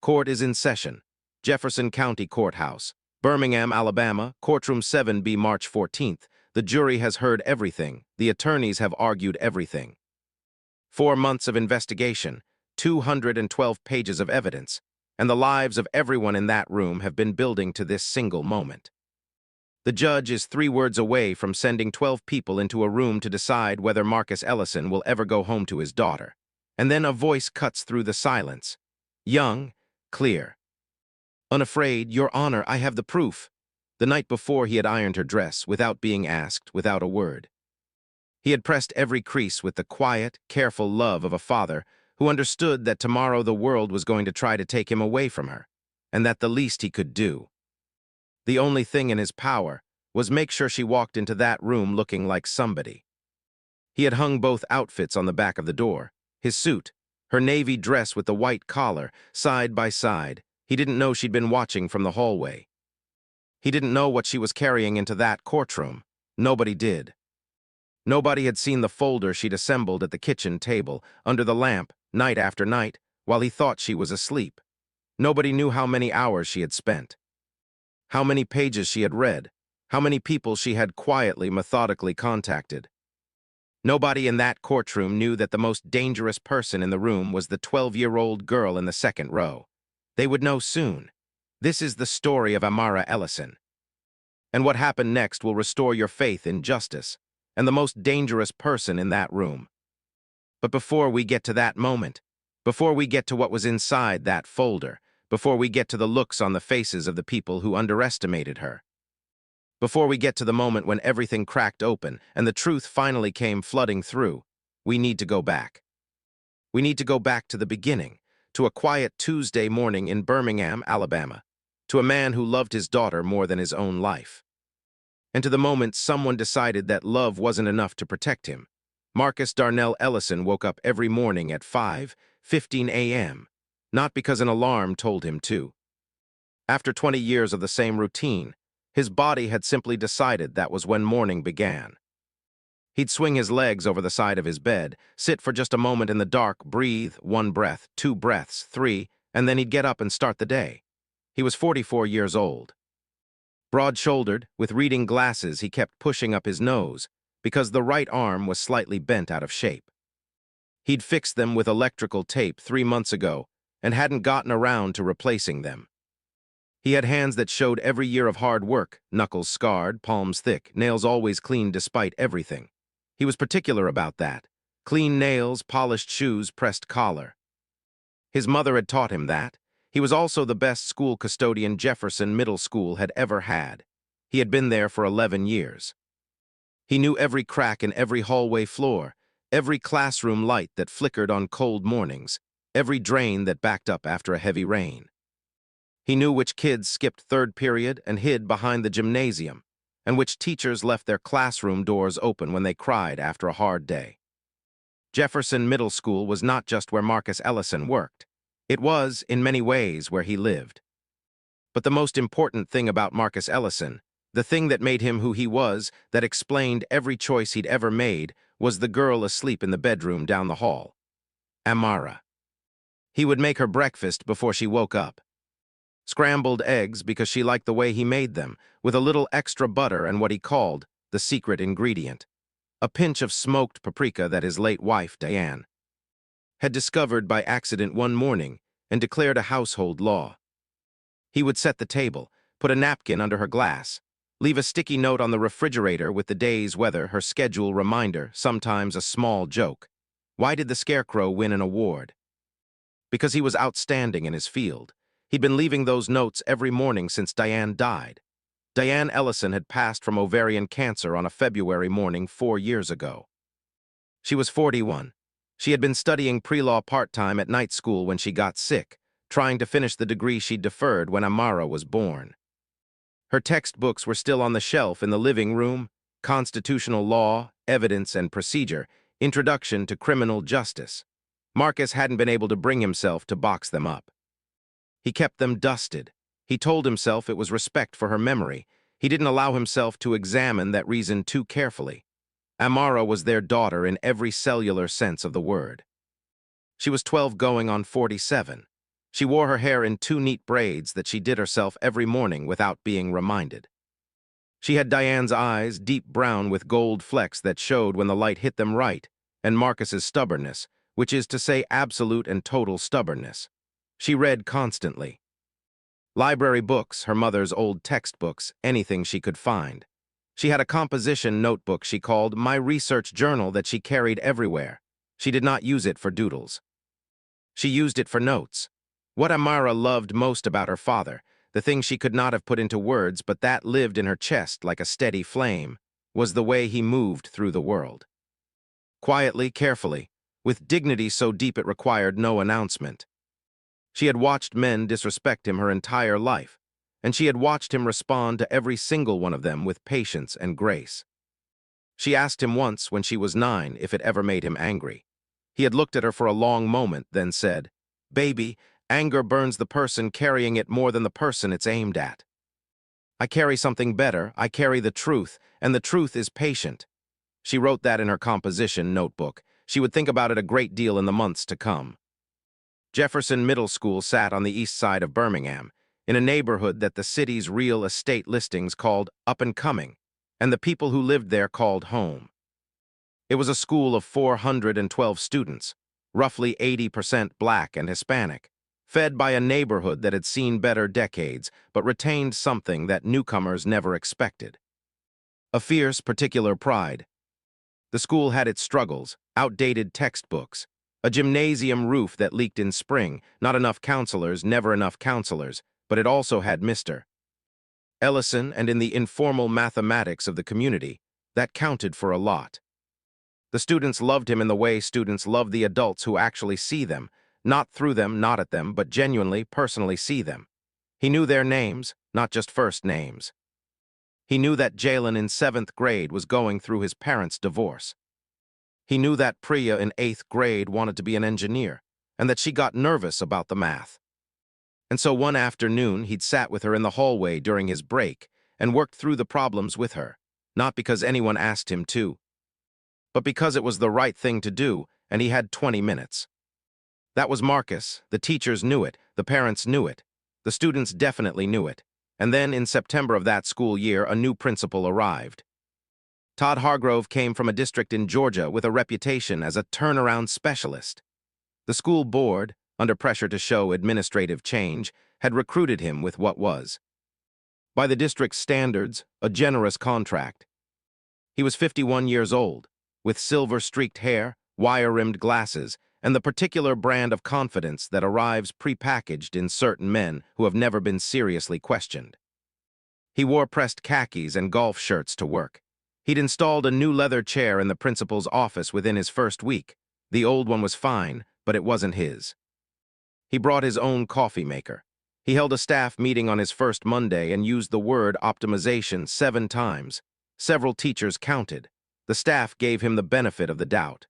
Court is in session. Jefferson County Courthouse, Birmingham, Alabama, Courtroom 7B, March 14th. The jury has heard everything. The attorneys have argued everything. 4 months of investigation, 212 pages of evidence, and the lives of everyone in that room have been building to this single moment. The judge is 3 words away from sending 12 people into a room to decide whether Marcus Ellison will ever go home to his daughter. And then a voice cuts through the silence. Young, clear. Unafraid, Your Honor, I have the proof. The night before he had ironed her dress, without being asked, without a word. He had pressed every crease with the quiet, careful love of a father who understood that tomorrow the world was going to try to take him away from her, and that the least he could do, the only thing in his power, was make sure she walked into that room looking like somebody. He had hung both outfits on the back of the door, his suit, her navy dress with the white collar, side by side. He didn't know she'd been watching from the hallway. He didn't know what she was carrying into that courtroom. Nobody did. Nobody had seen the folder she'd assembled at the kitchen table, under the lamp, night after night, while he thought she was asleep. Nobody knew how many hours she had spent, how many pages she had read, how many people she had quietly, methodically contacted. Nobody in that courtroom knew that the most dangerous person in the room was the 12-year-old girl in the second row. They would know soon. This is the story of Amara Ellison. And what happened next will restore your faith in justice and the most dangerous person in that room. But before we get to that moment, before we get to what was inside that folder, before we get to the looks on the faces of the people who underestimated her, before we get to the moment when everything cracked open and the truth finally came flooding through, we need to go back. We need to go back to the beginning, to a quiet Tuesday morning in Birmingham, Alabama, to a man who loved his daughter more than his own life. And to the moment someone decided that love wasn't enough to protect him. Marcus Darnell Ellison woke up every morning at 5:15 a.m., not because an alarm told him to. After 20 years of the same routine, his body had simply decided that was when morning began. He'd swing his legs over the side of his bed, sit for just a moment in the dark, breathe, 1 breath, 2 breaths, 3, and then he'd get up and start the day. He was 44 years old. Broad-shouldered, with reading glasses, he kept pushing up his nose because the right arm was slightly bent out of shape. He'd fixed them with electrical tape 3 months ago and hadn't gotten around to replacing them. He had hands that showed every year of hard work, knuckles scarred, palms thick, nails always clean despite everything. He was particular about that. Clean nails, polished shoes, pressed collar. His mother had taught him that. He was also the best school custodian Jefferson Middle School had ever had. He had been there for 11 years. He knew every crack in every hallway floor, every classroom light that flickered on cold mornings, every drain that backed up after a heavy rain. He knew which kids skipped third period and hid behind the gymnasium, and which teachers left their classroom doors open when they cried after a hard day. Jefferson Middle School was not just where Marcus Ellison worked. It was, in many ways, where he lived. But the most important thing about Marcus Ellison, the thing that made him who he was, that explained every choice he'd ever made, was the girl asleep in the bedroom down the hall. Amara. He would make her breakfast before she woke up. Scrambled eggs because she liked the way he made them, with a little extra butter and what he called the secret ingredient, a pinch of smoked paprika that his late wife, Diane, had discovered by accident one morning and declared a household law. He would set the table, put a napkin under her glass, leave a sticky note on the refrigerator with the day's weather, her schedule reminder, sometimes a small joke. Why did the Scarecrow win an award? Because he was outstanding in his field. He'd been leaving those notes every morning since Diane died. Diane Ellison had passed from ovarian cancer on a February morning 4 years ago. She was 41. She had been studying pre-law part-time at night school when she got sick, trying to finish the degree she'd deferred when Amara was born. Her textbooks were still on the shelf in the living room: Constitutional Law, Evidence and Procedure, Introduction to Criminal Justice. Marcus hadn't been able to bring himself to box them up. He kept them dusted. He told himself it was respect for her memory. He didn't allow himself to examine that reason too carefully. Amara was their daughter in every cellular sense of the word. She was 12 going on 47. She wore her hair in two neat braids that she did herself every morning without being reminded. She had Diane's eyes, deep brown with gold flecks that showed when the light hit them right, and Marcus's stubbornness, which is to say absolute and total stubbornness. She read constantly. Library books, her mother's old textbooks, anything she could find. She had a composition notebook she called My Research Journal that she carried everywhere. She did not use it for doodles. She used it for notes. What Amara loved most about her father, the thing she could not have put into words but that lived in her chest like a steady flame, was the way he moved through the world. Quietly, carefully, with dignity so deep it required no announcement. She had watched men disrespect him her entire life, and she had watched him respond to every single one of them with patience and grace. She asked him once, when she was 9, if it ever made him angry. He had looked at her for a long moment, then said, "Baby, anger burns the person carrying it more than the person it's aimed at. I carry something better, I carry the truth, and the truth is patient." She wrote that in her composition notebook. She would think about it a great deal in the months to come. Jefferson Middle School sat on the east side of Birmingham, in a neighborhood that the city's real estate listings called up and coming, and the people who lived there called home. It was a school of 412 students, roughly 80% black and Hispanic, fed by a neighborhood that had seen better decades but retained something that newcomers never expected. A fierce, particular pride. The school had its struggles, outdated textbooks, a gymnasium roof that leaked in spring, not enough counselors, never enough counselors, but it also had Mr. Ellison, and in the informal mathematics of the community, that counted for a lot. The students loved him in the way students love the adults who actually see them, not through them, not at them, but genuinely, personally see them. He knew their names, not just first names. He knew that Jalen in 7th grade was going through his parents' divorce. He knew that Priya in 8th grade wanted to be an engineer, and that she got nervous about the math. And so one afternoon he'd sat with her in the hallway during his break and worked through the problems with her, not because anyone asked him to, but because it was the right thing to do, and he had 20 minutes. That was Marcus. The teachers knew it, the parents knew it, the students definitely knew it. And then, in September of that school year, a new principal arrived. Todd Hargrove came from a district in Georgia with a reputation as a turnaround specialist. The school board, under pressure to show administrative change, had recruited him with what was, by the district's standards, a generous contract. He was 51 years old, with silver-streaked hair, wire-rimmed glasses, and the particular brand of confidence that arrives prepackaged in certain men who have never been seriously questioned. He wore pressed khakis and golf shirts to work. He'd installed a new leather chair in the principal's office within his first week. The old one was fine, but it wasn't his. He brought his own coffee maker. He held a staff meeting on his first Monday and used the word optimization 7 times. Several teachers counted. The staff gave him the benefit of the doubt.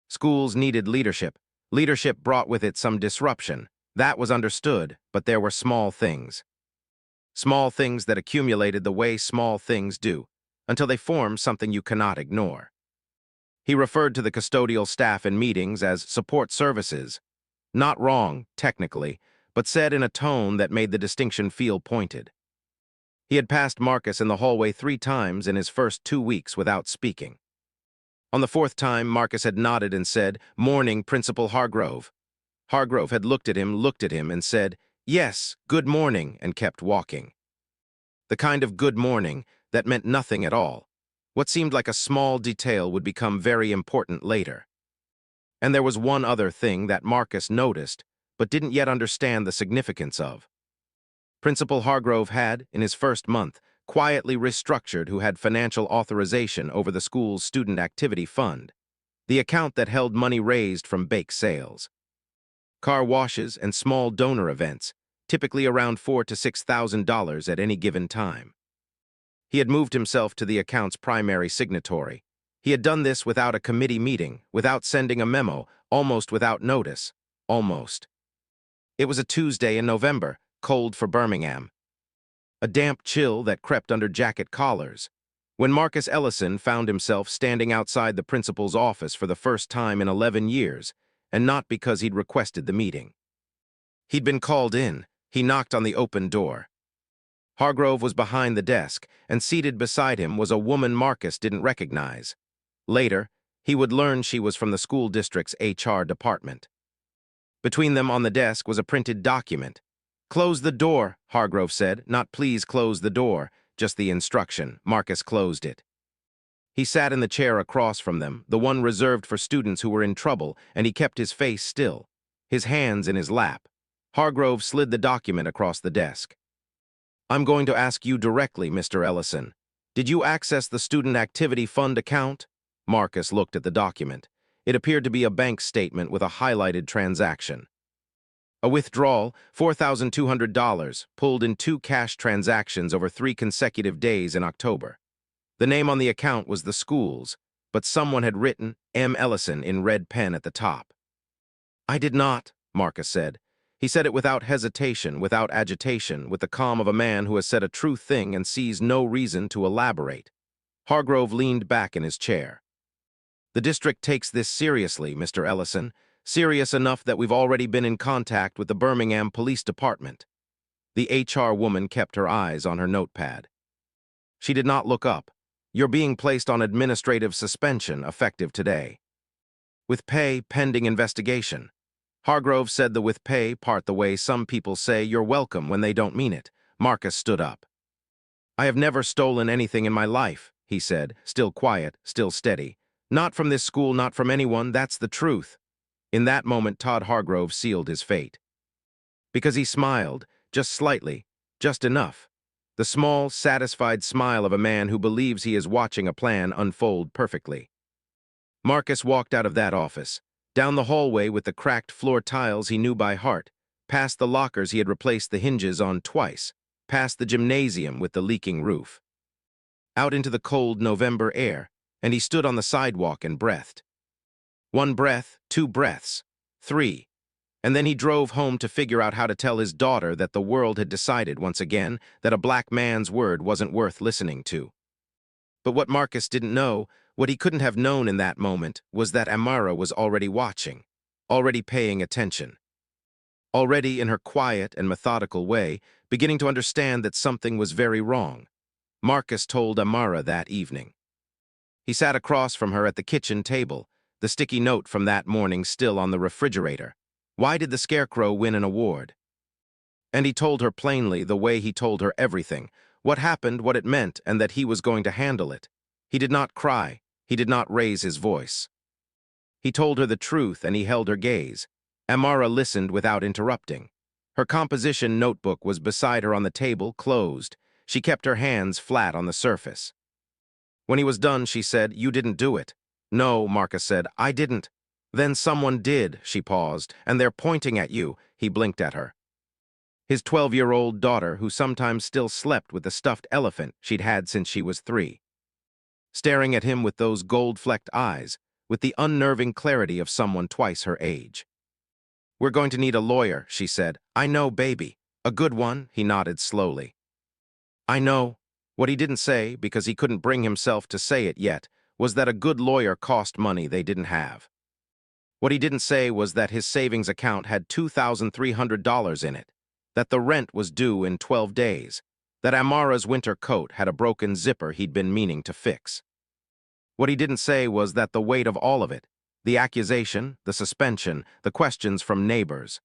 Schools needed leadership. Leadership brought with it some disruption. That was understood, but there were small things. Small things that accumulated the way small things do, until they form something you cannot ignore. He referred to the custodial staff in meetings as support services. Not wrong, technically, but said in a tone that made the distinction feel pointed. He had passed Marcus in the hallway 3 times in his first 2 weeks without speaking. On the 4th time, Marcus had nodded and said, "Morning, Principal Hargrove." Hargrove had looked at him, and said, "Yes, good morning," and kept walking. The kind of good morning that meant nothing at all. What seemed like a small detail would become very important later. And there was one other thing that Marcus noticed, but didn't yet understand the significance of. Principal Hargrove had, in his first month, quietly restructured who had financial authorization over the school's student activity fund, the account that held money raised from bake sales, car washes, and small donor events, typically around $4,000 to $6,000 at any given time. He had moved himself to the account's primary signatory. He had done this without a committee meeting, without sending a memo, almost without notice. Almost. It was a Tuesday in November, cold for Birmingham. A damp chill that crept under jacket collars, when Marcus Ellison found himself standing outside the principal's office for the first time in 11 years, and not because he'd requested the meeting. He'd been called in. He knocked on the open door. Hargrove was behind the desk, and seated beside him was a woman Marcus didn't recognize. Later, he would learn she was from the school district's HR department. Between them on the desk was a printed document. "Close the door," Hargrove said, not "please close the door," just the instruction. Marcus closed it. He sat in the chair across from them, the one reserved for students who were in trouble, and he kept his face still, his hands in his lap. Hargrove slid the document across the desk. "I'm going to ask you directly, Mr. Ellison. Did you access the Student Activity Fund account?" Marcus looked at the document. It appeared to be a bank statement with a highlighted transaction. A withdrawal, $4,200, pulled in 2 cash transactions over 3 consecutive days in October. The name on the account was the school's, but someone had written M. Ellison in red pen at the top. "I did not," Marcus said. He said it without hesitation, without agitation, with the calm of a man who has said a true thing and sees no reason to elaborate. Hargrove leaned back in his chair. "The district takes this seriously, Mr. Ellison, serious enough that we've already been in contact with the Birmingham Police Department." The HR woman kept her eyes on her notepad. She did not look up. "You're being placed on administrative suspension, effective today. With pay pending investigation." Hargrove said the "with pay" part the way some people say "you're welcome" when they don't mean it. Marcus stood up. "I have never stolen anything in my life," he said, still quiet, still steady. "Not from this school, not from anyone, that's the truth." In that moment, Todd Hargrove sealed his fate. Because he smiled, just slightly, just enough. The small, satisfied smile of a man who believes he is watching a plan unfold perfectly. Marcus walked out of that office, down the hallway with the cracked floor tiles he knew by heart, past the lockers he had replaced the hinges on twice, past the gymnasium with the leaking roof. Out into the cold November air, and he stood on the sidewalk and breathed. 1 breath, 2 breaths, 3. And then he drove home to figure out how to tell his daughter that the world had decided once again that a black man's word wasn't worth listening to. But what Marcus didn't know, what he couldn't have known in that moment, was that Amara was already watching, already paying attention. Already, in her quiet and methodical way, beginning to understand that something was very wrong. Marcus told Amara that evening. He sat across from her at the kitchen table, the sticky note from that morning still on the refrigerator. Why did the Scarecrow win an award? And he told her plainly, the way he told her everything, what happened, what it meant, and that he was going to handle it. He did not cry. He did not raise his voice. He told her the truth, and he held her gaze. Amara listened without interrupting. Her composition notebook was beside her on the table, closed. She kept her hands flat on the surface. When he was done, she said, "You didn't do it." "No," Marcus said, "I didn't." "Then someone did," she paused, "and they're pointing at you." He blinked at her. His 12-year-old daughter, who sometimes still slept with the stuffed elephant she'd had since she was 3. Staring at him with those gold-flecked eyes, with the unnerving clarity of someone twice her age. "We're going to need a lawyer," she said. "I know, baby. A good one," he nodded slowly. "I know." What he didn't say, because he couldn't bring himself to say it yet, was that a good lawyer cost money they didn't have. What he didn't say was that his savings account had $2,300 in it, that the rent was due in 12 days, that Amara's winter coat had a broken zipper he'd been meaning to fix. What he didn't say was that the weight of all of it, the accusation, the suspension, the questions from neighbors,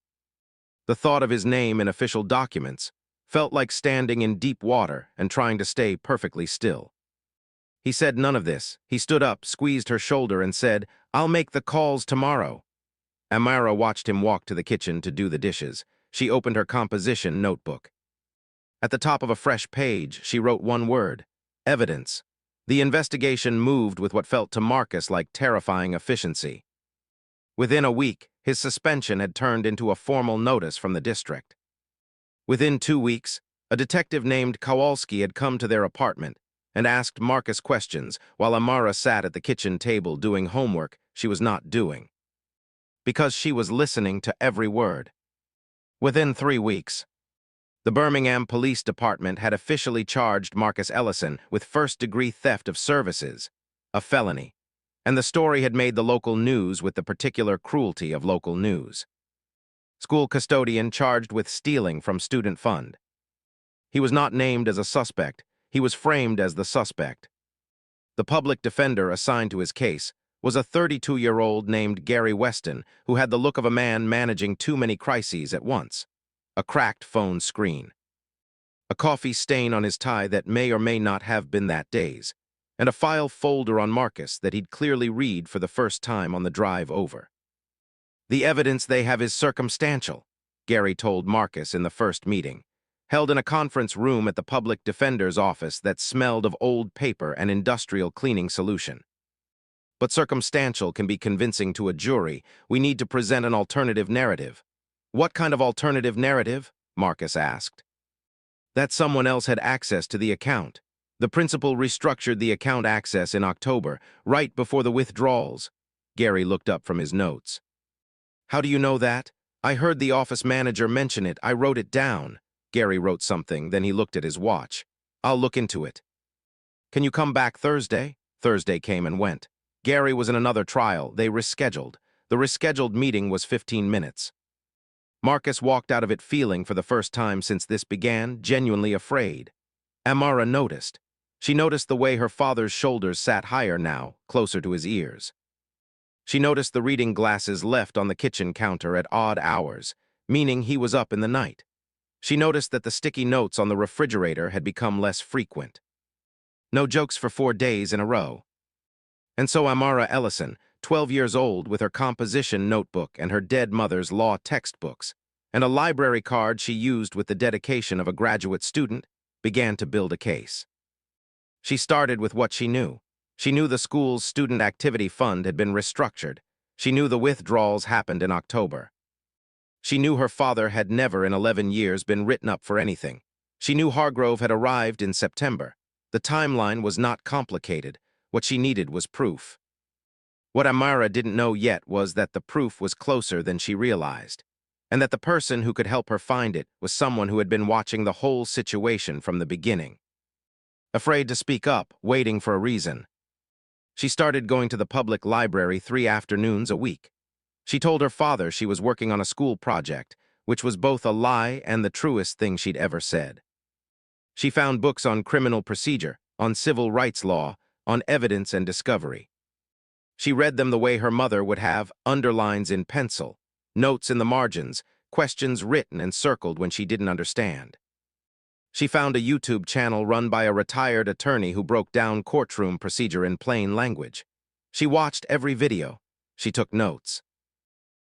the thought of his name in official documents, felt like standing in deep water and trying to stay perfectly still. He said none of this. He stood up, squeezed her shoulder, and said, "I'll make the calls tomorrow." Amara watched him walk to the kitchen to do the dishes. She opened her composition notebook. At the top of a fresh page, she wrote one word: evidence. The investigation moved with what felt to Marcus like terrifying efficiency. Within a week, his suspension had turned into a formal notice from the district. Within 2 weeks, a detective named Kowalski had come to their apartment and asked Marcus questions while Amara sat at the kitchen table doing homework she was not doing. Because she was listening to every word. Within 3 weeks, the Birmingham Police Department had officially charged Marcus Ellison with first-degree theft of services, a felony, and the story had made the local news with the particular cruelty of local news. School custodian charged with stealing from student fund. He was not named as a suspect. He was framed as the suspect. The public defender assigned to his case was a 32-year-old named Gary Weston who had the look of a man managing too many crises at once. A cracked phone screen, a coffee stain on his tie that may or may not have been that day's, and a file folder on Marcus that he'd clearly read for the first time on the drive over. The evidence they have is circumstantial, Gary told Marcus in the first meeting, held in a conference room at the public defender's office that smelled of old paper and industrial cleaning solution. But circumstantial can be convincing to a jury. We need to present an alternative narrative. What kind of alternative narrative? Marcus asked. That someone else had access to the account. The principal restructured the account access in October, right before the withdrawals. Gary looked up from his notes. How do you know that? I heard the office manager mention it. I wrote it down. Gary wrote something, then he looked at his watch. I'll look into it. Can you come back Thursday? Thursday came and went. Gary was in another trial. They rescheduled. The rescheduled meeting was 15 minutes. Marcus walked out of it feeling, for the first time since this began, genuinely afraid. Amara noticed. She noticed the way her father's shoulders sat higher now, closer to his ears. She noticed the reading glasses left on the kitchen counter at odd hours, meaning he was up in the night. She noticed that the sticky notes on the refrigerator had become less frequent. No jokes for 4 days in a row. And so Amara Ellison, 12 years old, with her composition notebook and her dead mother's law textbooks, and a library card she used with the dedication of a graduate student, began to build a case. She started with what she knew. She knew the school's student activity fund had been restructured. She knew the withdrawals happened in October. She knew her father had never in 11 years been written up for anything. She knew Hargrove had arrived in September. The timeline was not complicated. What she needed was proof. What Amara didn't know yet was that the proof was closer than she realized, and that the person who could help her find it was someone who had been watching the whole situation from the beginning. Afraid to speak up, waiting for a reason. She started going to the public library 3 afternoons a week. She told her father she was working on a school project, which was both a lie and the truest thing she'd ever said. She found books on criminal procedure, on civil rights law, on evidence and discovery. She read them the way her mother would have, underlines in pencil, notes in the margins, questions written and circled when she didn't understand. She found a YouTube channel run by a retired attorney who broke down courtroom procedure in plain language. She watched every video. She took notes.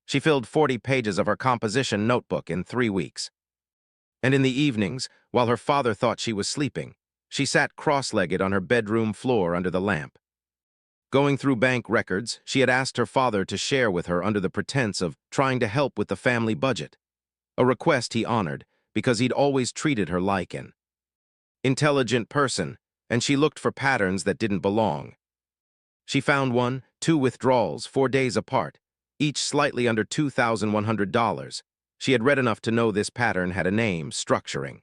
She filled 40 pages of her composition notebook in 3 weeks. And in the evenings, while her father thought she was sleeping, she sat cross-legged on her bedroom floor under the lamp. Going through bank records, she had asked her father to share with her under the pretense of trying to help with the family budget, a request he honored because he'd always treated her like an intelligent person, and she looked for patterns that didn't belong. She found 2 withdrawals 4 days apart, each slightly under $2,100. She had read enough to know this pattern had a name: structuring.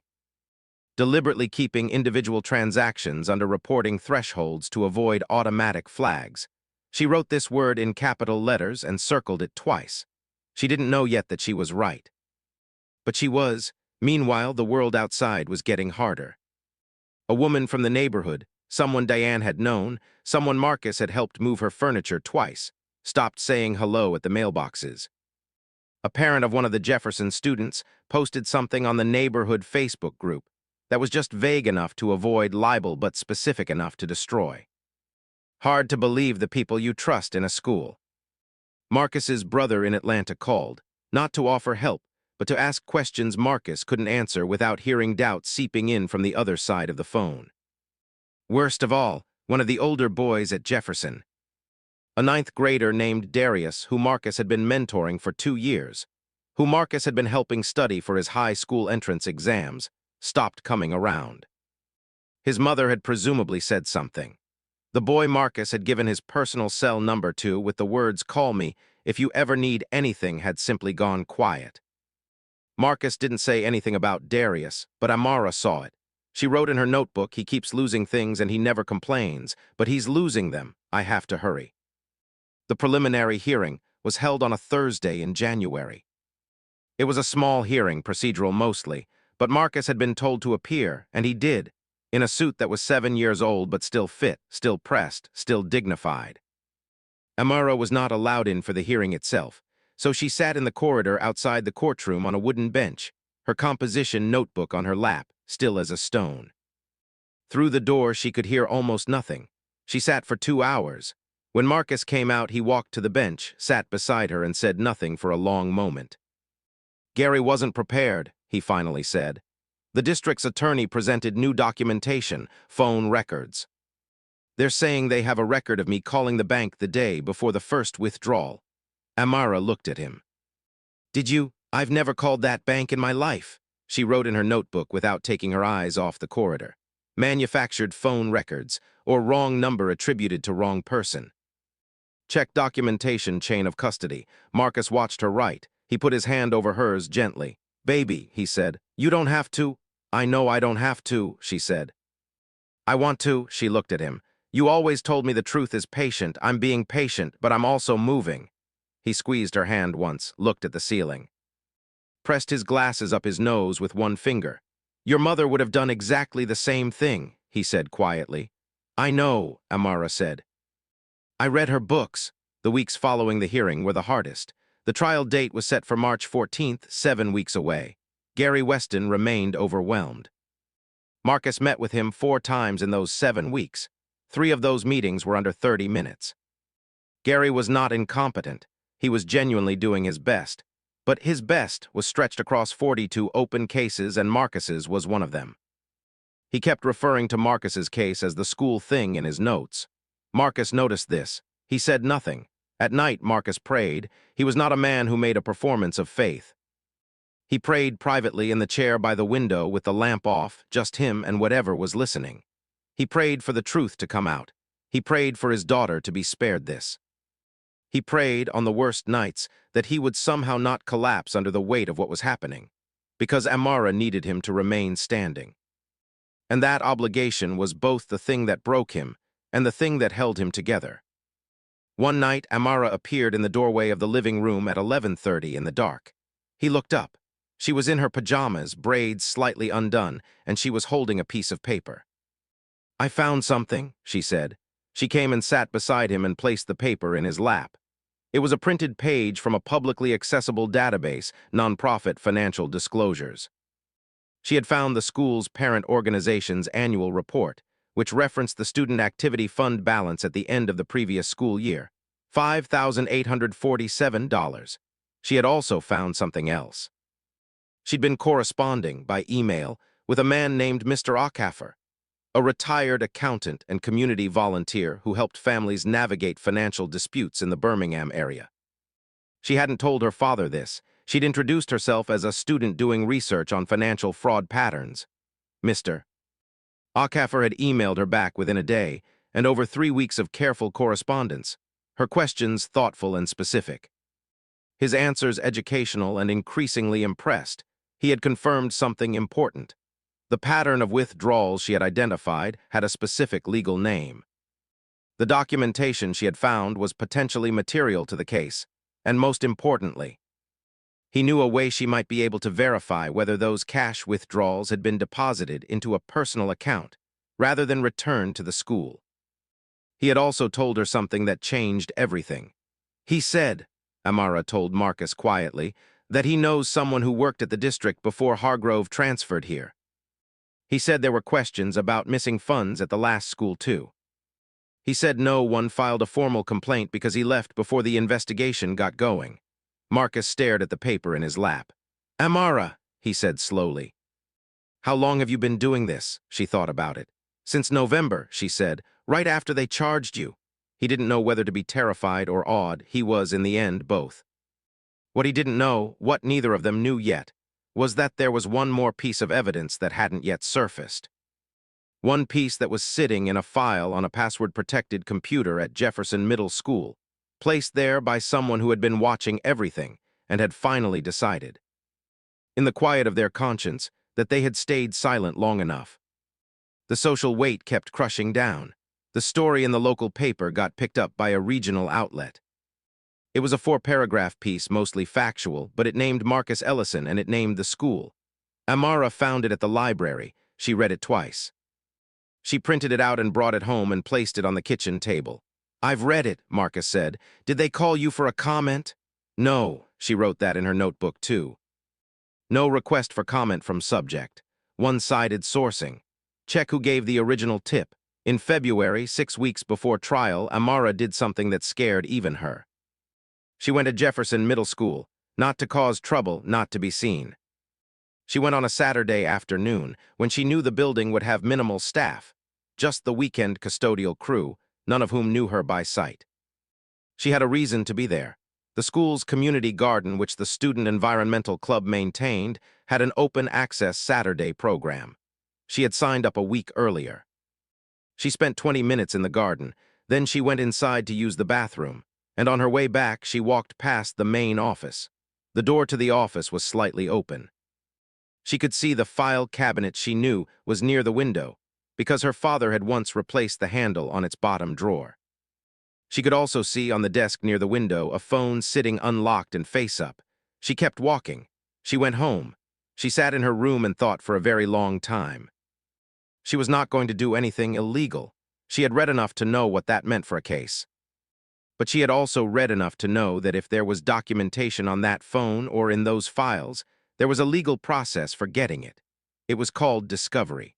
Deliberately keeping individual transactions under reporting thresholds to avoid automatic flags. She wrote this word in capital letters and circled it twice. She didn't know yet that she was right. But she was. Meanwhile, the world outside was getting harder. A woman from the neighborhood, someone Diane had known, someone Marcus had helped move her furniture twice, stopped saying hello at the mailboxes. A parent of one of the Jefferson students posted something on the neighborhood Facebook group that was just vague enough to avoid libel but specific enough to destroy. Hard to believe the people you trust in a school. Marcus's brother in Atlanta called, not to offer help, but to ask questions Marcus couldn't answer without hearing doubt seeping in from the other side of the phone. Worst of all, one of the older boys at Jefferson, a 9th grader named Darius, who Marcus had been mentoring for 2 years, who Marcus had been helping study for his high school entrance exams, stopped coming around. His mother had presumably said something. The boy Marcus had given his personal cell number to with the words "call me if you ever need anything" had simply gone quiet. Marcus didn't say anything about Darius, but Amara saw it. She wrote in her notebook, "He keeps losing things and he never complains, but he's losing them. I have to hurry." The preliminary hearing was held on a Thursday in January. It was a small hearing, procedural mostly, but Marcus had been told to appear, and he did, in a suit that was 7 years old but still fit, still pressed, still dignified. Amara was not allowed in for the hearing itself, so she sat in the corridor outside the courtroom on a wooden bench, her composition notebook on her lap, still as a stone. Through the door she could hear almost nothing. She sat for 2 hours. When Marcus came out, he walked to the bench, sat beside her, and said nothing for a long moment. "Gary wasn't prepared," he finally said. "The district's attorney presented new documentation, phone records. They're saying they have a record of me calling the bank the day before the first withdrawal." Amara looked at him. "Did you? I've never called that bank in my life," she wrote in her notebook without taking her eyes off the corridor. "Manufactured phone records, or wrong number attributed to wrong person." "Check documentation chain of custody." Marcus watched her write. He put his hand over hers gently. "Baby," he said, "you don't have to." "I know I don't have to," she said. "I want to." She looked at him. "You always told me the truth is patient. I'm being patient, but I'm also moving." He squeezed her hand once, looked at the ceiling. Pressed his glasses up his nose with one finger. "Your mother would have done exactly the same thing," he said quietly. "I know," Amara said. "I read her books." The weeks following the hearing were the hardest. The trial date was set for March 14th, 7 weeks away. Gary Weston remained overwhelmed. Marcus met with him 4 times in those 7 weeks. 3 of those meetings were under 30 minutes. Gary was not incompetent. He was genuinely doing his best. But his best was stretched across 42 open cases, and Marcus's was one of them. He kept referring to Marcus's case as the school thing in his notes. Marcus noticed this. He said nothing. At night, Marcus prayed. He was not a man who made a performance of faith. He prayed privately in the chair by the window with the lamp off, just him and whatever was listening. He prayed for the truth to come out. He prayed for his daughter to be spared this. He prayed, on the worst nights, that he would somehow not collapse under the weight of what was happening, because Amara needed him to remain standing. And that obligation was both the thing that broke him and the thing that held him together. One night, Amara appeared in the doorway of the living room at 11:30 in the dark. He looked up. She was in her pajamas, braids slightly undone, and she was holding a piece of paper. "I found something," she said. She came and sat beside him and placed the paper in his lap. It was a printed page from a publicly accessible database, nonprofit financial disclosures. She had found the school's parent organization's annual report, which referenced the student activity fund balance at the end of the previous school year, $5,847. She had also found something else. She'd been corresponding, by email, with a man named Mr. Accusation, a retired accountant and community volunteer who helped families navigate financial disputes in the Birmingham area. She hadn't told her father this. She'd introduced herself as a student doing research on financial fraud patterns. Mr. Accusation had emailed her back within a day, and over 3 weeks of careful correspondence, her questions thoughtful and specific. His answers educational and increasingly impressed. He had confirmed something important. The pattern of withdrawals she had identified had a specific legal name. The documentation she had found was potentially material to the case, and most importantly, he knew a way she might be able to verify whether those cash withdrawals had been deposited into a personal account, rather than returned to the school. He had also told her something that changed everything. He said, Amara told Marcus quietly, that he knows someone who worked at the district before Hargrove transferred here. He said there were questions about missing funds at the last school, too. He said no one filed a formal complaint because he left before the investigation got going. Marcus stared at the paper in his lap. "Amara," he said slowly. "How long have you been doing this?" She thought about it. "Since November," she said, "right after they charged you." He didn't know whether to be terrified or awed. He was, in the end, both. What he didn't know, what neither of them knew yet, was that there was one more piece of evidence that hadn't yet surfaced. One piece that was sitting in a file on a password-protected computer at Jefferson Middle School, placed there by someone who had been watching everything and had finally decided, in the quiet of their conscience, that they had stayed silent long enough. The social weight kept crushing down. The story in the local paper got picked up by a regional outlet. It was a 4-paragraph piece, mostly factual, but it named Marcus Ellison and it named the school. Amara found it at the library. She read it twice. She printed it out and brought it home and placed it on the kitchen table. "I've read it," Marcus said. "Did they call you for a comment?" "No," she wrote that in her notebook too. No request for comment from subject. One-sided sourcing. Check who gave the original tip. In February, 6 weeks before trial, Amara did something that scared even her. She went to Jefferson Middle School, not to cause trouble, not to be seen. She went on a Saturday afternoon, when she knew the building would have minimal staff, just the weekend custodial crew, none of whom knew her by sight. She had a reason to be there. The school's community garden, which the Student Environmental Club maintained, had an open-access Saturday program. She had signed up a week earlier. She spent 20 minutes in the garden, then she went inside to use the bathroom, and on her way back she walked past the main office. The door to the office was slightly open. She could see the file cabinet she knew was near the window, because her father had once replaced the handle on its bottom drawer. She could also see on the desk near the window a phone sitting unlocked and face-up. She kept walking. She went home. She sat in her room and thought for a very long time. She was not going to do anything illegal. She had read enough to know what that meant for a case. But she had also read enough to know that if there was documentation on that phone or in those files, there was a legal process for getting it. It was called discovery.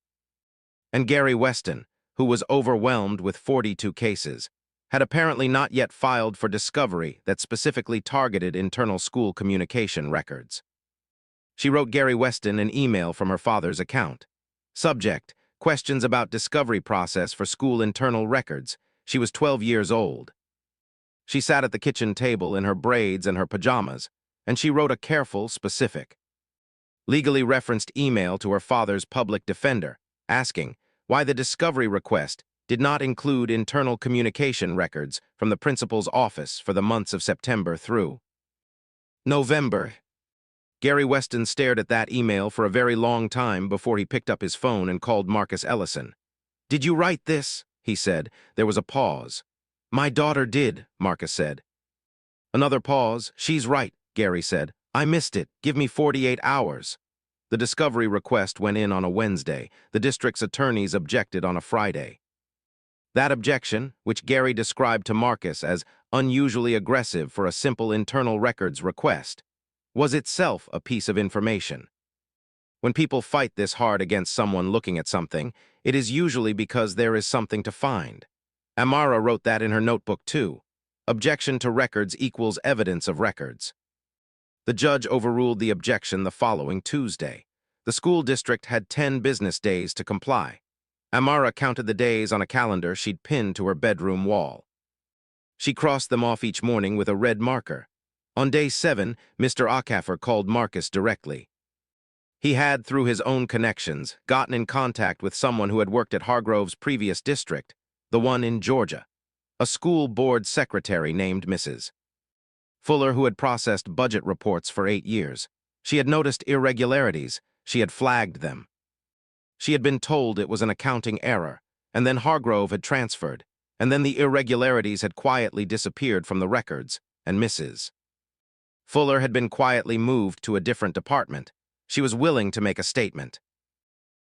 And Gary Weston, who was overwhelmed with 42 cases, had apparently not yet filed for discovery that specifically targeted internal school communication records. She wrote Gary Weston an email from her father's account. Subject: questions about discovery process for school internal records. She was 12 years old. She sat at the kitchen table in her braids and her pajamas, and she wrote a careful, specific, legally referenced email to her father's public defender, asking why the discovery request did not include internal communication records from the principal's office for the months of September through November. Gary Weston stared at that email for a very long time before he picked up his phone and called Marcus Ellison. "Did you write this?" he said. There was a pause. "My daughter did," Marcus said. Another pause. "She's right," Gary said. "I missed it. Give me 48 hours. The discovery request went in on a Wednesday. The district's attorneys objected on a Friday. That objection, which Gary described to Marcus as unusually aggressive for a simple internal records request, was itself a piece of information. When people fight this hard against someone looking at something, it is usually because there is something to find. Amara wrote that in her notebook too. Objection to records equals evidence of records. The judge overruled the objection the following Tuesday. The school district had 10 business days to comply. Amara counted the days on a calendar she'd pinned to her bedroom wall. She crossed them off each morning with a red marker. On day 7, Mr. Accusation called Marcus directly. He had, through his own connections, gotten in contact with someone who had worked at Hargrove's previous district, the one in Georgia, a school board secretary named Mrs. Fuller, who had processed budget reports for 8 years. She had noticed irregularities. She had flagged them. She had been told it was an accounting error, and then Hargrove had transferred, and then the irregularities had quietly disappeared from the records, and Mrs. Fuller had been quietly moved to a different department. She was willing to make a statement.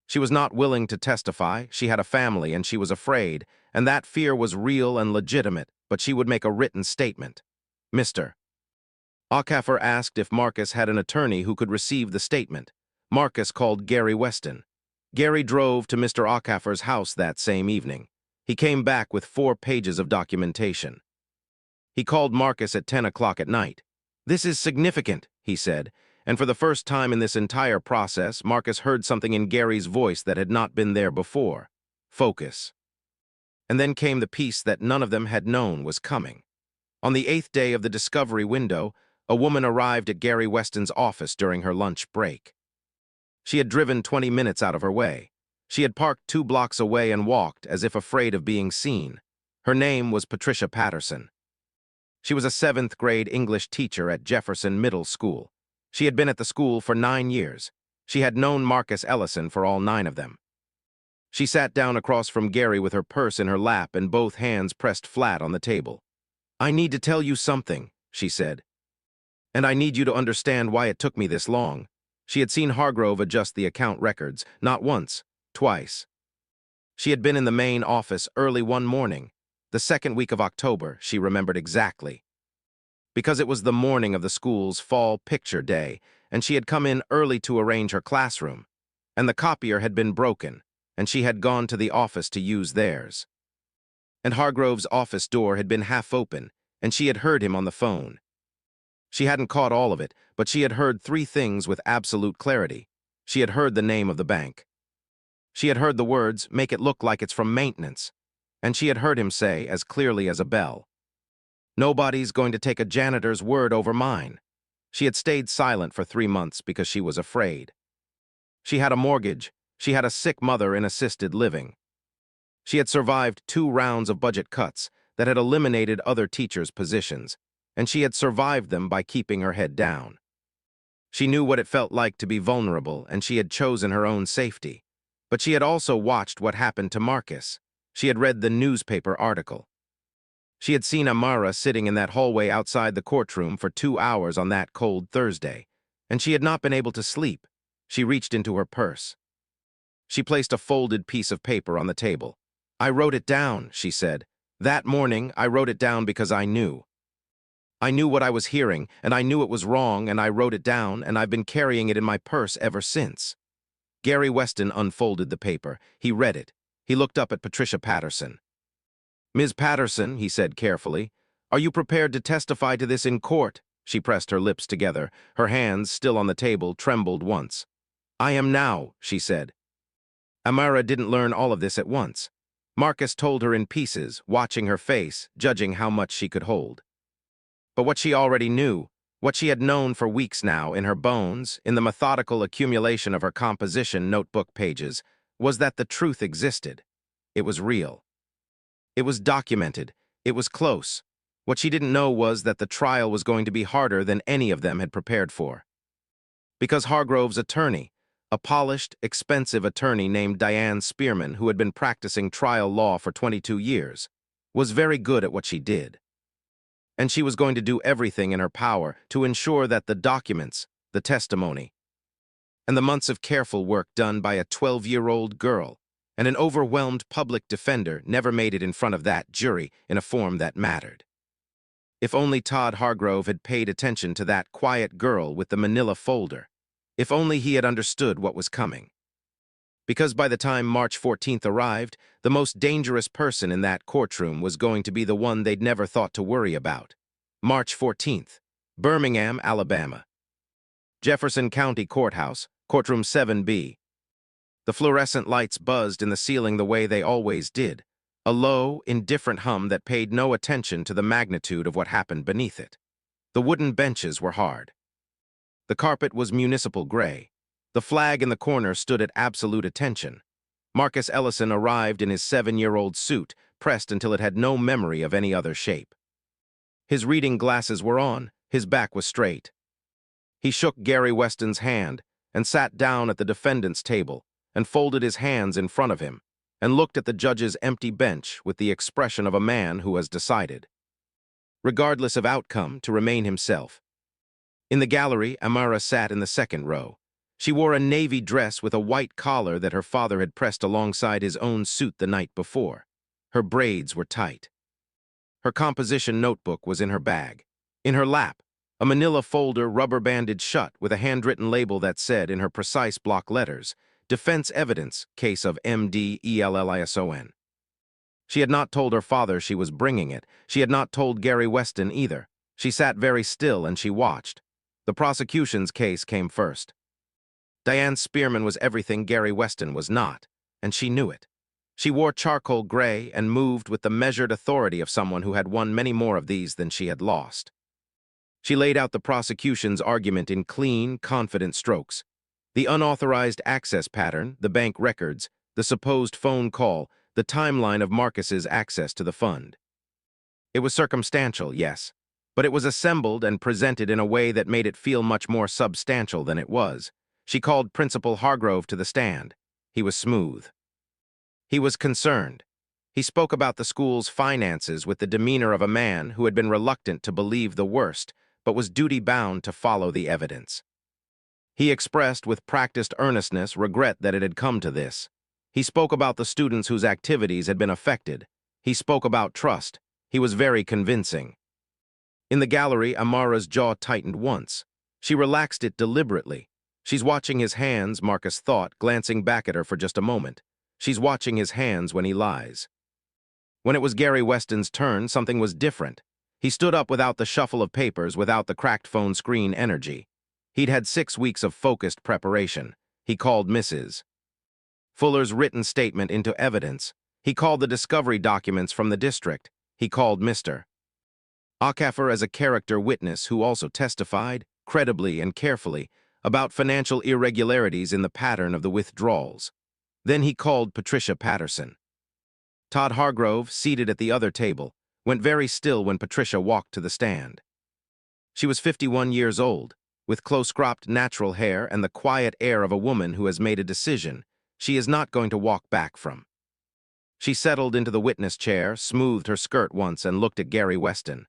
She was not willing to testify. She had a family, and she was afraid, and that fear was real and legitimate, but she would make a written statement. Mr. Accusation asked if Marcus had an attorney who could receive the statement. Marcus called Gary Weston. Gary drove to Mr. Accusators's house that same evening. He came back with 4 pages of documentation. He called Marcus at 10 o'clock at night. "This is significant," he said, and for the first time in this entire process, Marcus heard something in Gary's voice that had not been there before. Focus. And then came the piece that none of them had known was coming. On the 8th day of the discovery window, a woman arrived at Gary Weston's office during her lunch break. She had driven 20 minutes out of her way. She had parked 2 blocks away and walked as if afraid of being seen. Her name was Patricia Patterson. She was a 7th-grade English teacher at Jefferson Middle School. She had been at the school for 9 years. She had known Marcus Ellison for all 9 of them. She sat down across from Gary with her purse in her lap and both hands pressed flat on the table. "I need to tell you something," she said. "And I need you to understand why it took me this long." She had seen Hargrove adjust the account records, not once, twice. She had been in the main office early one morning, the second week of October, she remembered exactly. Because it was the morning of the school's fall picture day, and she had come in early to arrange her classroom, and the copier had been broken, and she had gone to the office to use theirs. And Hargrove's office door had been half open, and she had heard him on the phone. She hadn't caught all of it, but she had heard three things with absolute clarity. She had heard the name of the bank. She had heard the words, "Make it look like it's from maintenance." And she had heard him say, as clearly as a bell, "Nobody's going to take a janitor's word over mine." She had stayed silent for 3 months because she was afraid. She had a mortgage. She had a sick mother in assisted living. She had survived 2 rounds of budget cuts that had eliminated other teachers' positions, and she had survived them by keeping her head down. She knew what it felt like to be vulnerable, and she had chosen her own safety. But she had also watched what happened to Marcus. She had read the newspaper article. She had seen Amara sitting in that hallway outside the courtroom for 2 hours on that cold Thursday, and she had not been able to sleep. She reached into her purse. She placed a folded piece of paper on the table. "I wrote it down," she said. "That morning, I wrote it down because I knew. I knew what I was hearing, and I knew it was wrong, and I wrote it down, and I've been carrying it in my purse ever since." Gary Weston unfolded the paper. He read it. He looked up at Patricia Patterson. "Ms. Patterson," he said carefully, "are you prepared to testify to this in court?" She pressed her lips together. Her hands, still on the table, trembled once. "I am now," she said. Amara didn't learn all of this at once. Marcus told her in pieces, watching her face, judging how much she could hold. But what she already knew, what she had known for weeks now in her bones, in the methodical accumulation of her composition notebook pages, was that the truth existed. It was real. It was documented. It was close. What she didn't know was that the trial was going to be harder than any of them had prepared for. Because Hargrove's attorney, a polished, expensive attorney named Diane Spearman, who had been practicing trial law for 22 years, was very good at what she did. And she was going to do everything in her power to ensure that the documents, the testimony, and the months of careful work done by a 12-year-old girl and an overwhelmed public defender never made it in front of that jury in a form that mattered. If only Todd Hargrove had paid attention to that quiet girl with the manila folder. If only he had understood what was coming. Because by the time March 14th arrived, the most dangerous person in that courtroom was going to be the one they'd never thought to worry about. March 14th, Birmingham, Alabama. Jefferson County Courthouse, Courtroom 7B. The fluorescent lights buzzed in the ceiling the way they always did, a low, indifferent hum that paid no attention to the magnitude of what happened beneath it. The wooden benches were hard. The carpet was municipal gray. The flag in the corner stood at absolute attention. Marcus Ellison arrived in his 7-year-old suit, pressed until it had no memory of any other shape. His reading glasses were on, his back was straight. He shook Gary Weston's hand and sat down at the defendant's table and folded his hands in front of him and looked at the judge's empty bench with the expression of a man who has decided, regardless of outcome, to remain himself. In the gallery, Amara sat in the second row. She wore a navy dress with a white collar that her father had pressed alongside his own suit the night before. Her braids were tight. Her composition notebook was in her bag. In her lap, a manila folder rubber-banded shut with a handwritten label that said in her precise block letters, "Defense Evidence, Case of M.D. Ellison." She had not told her father she was bringing it. She had not told Gary Weston either. She sat very still and she watched. The prosecution's case came first. Diane Spearman was everything Gary Weston was not, and she knew it. She wore charcoal gray and moved with the measured authority of someone who had won many more of these than she had lost. She laid out the prosecution's argument in clean, confident strokes. The unauthorized access pattern, the bank records, the supposed phone call, the timeline of Marcus's access to the fund. It was circumstantial, yes, but it was assembled and presented in a way that made it feel much more substantial than it was. She called Principal Hargrove to the stand. He was smooth. He was concerned. He spoke about the school's finances with the demeanor of a man who had been reluctant to believe the worst, but was duty-bound to follow the evidence. He expressed with practiced earnestness regret that it had come to this. He spoke about the students whose activities had been affected. He spoke about trust. He was very convincing. In the gallery, Amara's jaw tightened once. She relaxed it deliberately. She's watching his hands, Marcus thought, glancing back at her for just a moment. She's watching his hands when he lies. When it was Gary Weston's turn, something was different. He stood up without the shuffle of papers, without the cracked phone screen energy. He'd had 6 weeks of focused preparation. He called Mrs. Fuller's written statement into evidence. He called the discovery documents from the district. He called Mr. Acaffer as a character witness who also testified, credibly and carefully, about financial irregularities in the pattern of the withdrawals. Then he called Patricia Patterson. Todd Hargrove, seated at the other table, went very still when Patricia walked to the stand. She was 51 years old, with close-cropped natural hair and the quiet air of a woman who has made a decision she is not going to walk back from. She settled into the witness chair, smoothed her skirt once, and looked at Gary Weston.